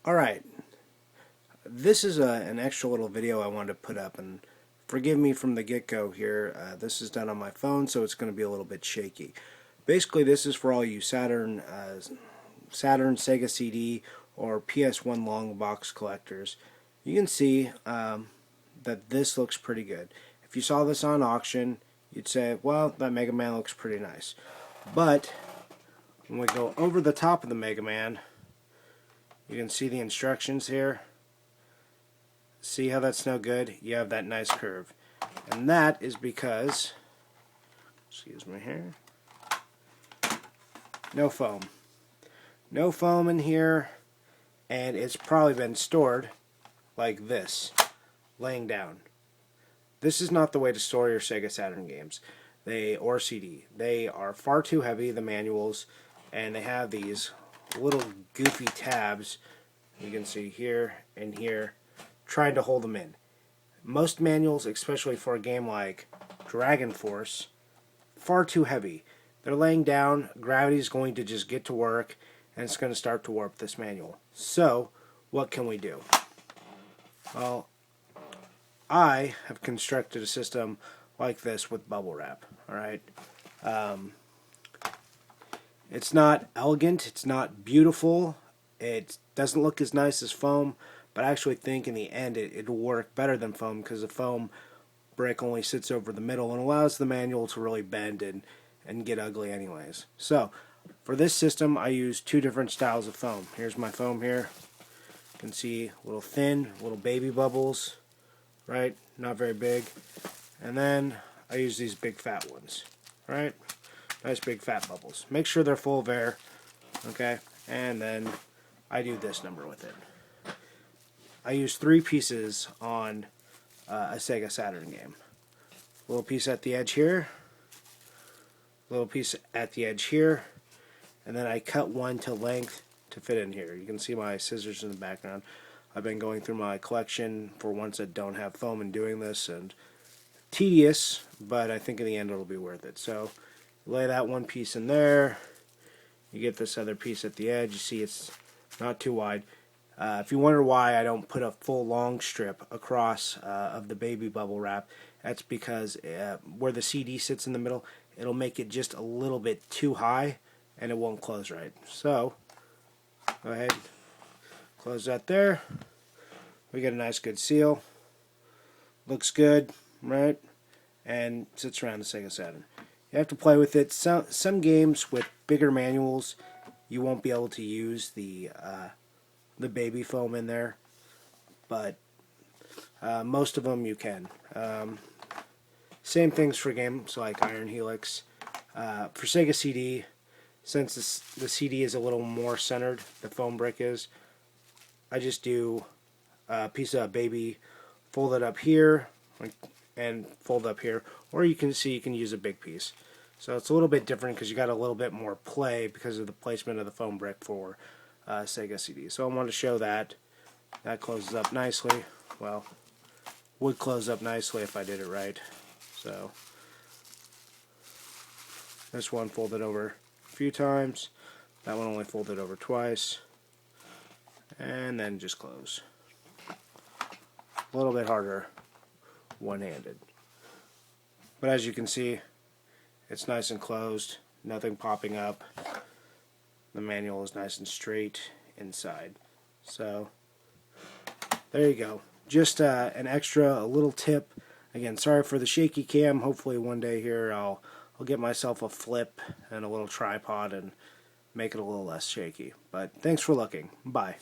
Alright, this is an extra little video I wanted to put up, and forgive me from the get-go here. This is done on my phone, so it's going to be a little bit shaky. Basically, this is for all you Saturn, Sega CD, or PS1 long box collectors. You can see that this looks pretty good. If you saw this on auction, you'd say, well, that Mega Man looks pretty nice. But when we go over the top of the Mega Man, you can see the instructions here. See how that's no good? You have that nice curve. And that is because, excuse me here, no foam. No foam in here, and it's probably been stored like this, laying down. This is not the way to store your Sega Saturn games, or CD. They are far too heavy, the manuals, and they have these little goofy tabs, you can see here and here, trying to hold them in. Most manuals, especially for a game like Dragon Force, far too heavy. They're laying down, gravity's going to just get to work, and it's going to start to warp this manual. So, what can we do? Well, I have constructed a system like this with bubble wrap. Alright? It's not elegant, it's not beautiful, it doesn't look as nice as foam, but I actually think in the end it'll work better than foam, because the foam brick only sits over the middle and allows the manual to really bend and get ugly anyways. So, for this system I use two different styles of foam. Here's my foam here. You can see a little thin, little baby bubbles, right? Not very big. And then I use these big fat ones, right? Nice big fat bubbles. Make sure they're full of air, okay? And then I do this number with it. I use 3 pieces on a Sega Saturn game. Little piece at the edge here, little piece at the edge here, and then I cut one to length to fit in here. You can see my scissors in the background. I've been going through my collection for ones that don't have foam and doing this, and tedious, but I think in the end it'll be worth it. So lay that one piece in there. You get this other piece at the edge. You see it's not too wide. If you wonder why I don't put a full long strip across of the baby bubble wrap, that's because where the CD sits in the middle, it'll make it just a little bit too high and it won't close right. So go ahead, close that there. We get a nice good seal. Looks good, right? And sits around the Sega Saturn. You have to play with it. Some games with bigger manuals, you won't be able to use the baby foam in there, but most of them you can. Same things for games like Iron Helix. For Sega CD, since the CD is a little more centered, the foam brick is, I just do a piece of baby, fold it up here, and fold up here, or you can see you can use a big piece. So it's a little bit different because you got a little bit more play because of the placement of the foam brick for Sega CD. So I want to show that. That closes up nicely. Well, would close up nicely if I did it right. So this one folded over a few times. That one only folded over twice. And then just close. A little bit harder one-handed. But as you can see, it's nice and closed, nothing popping up. The manual is nice and straight inside. So there you go. Just an extra, a little tip. Again, sorry for the shaky cam. Hopefully one day here I'll get myself a flip and a little tripod and make it a little less shaky. But thanks for looking. Bye.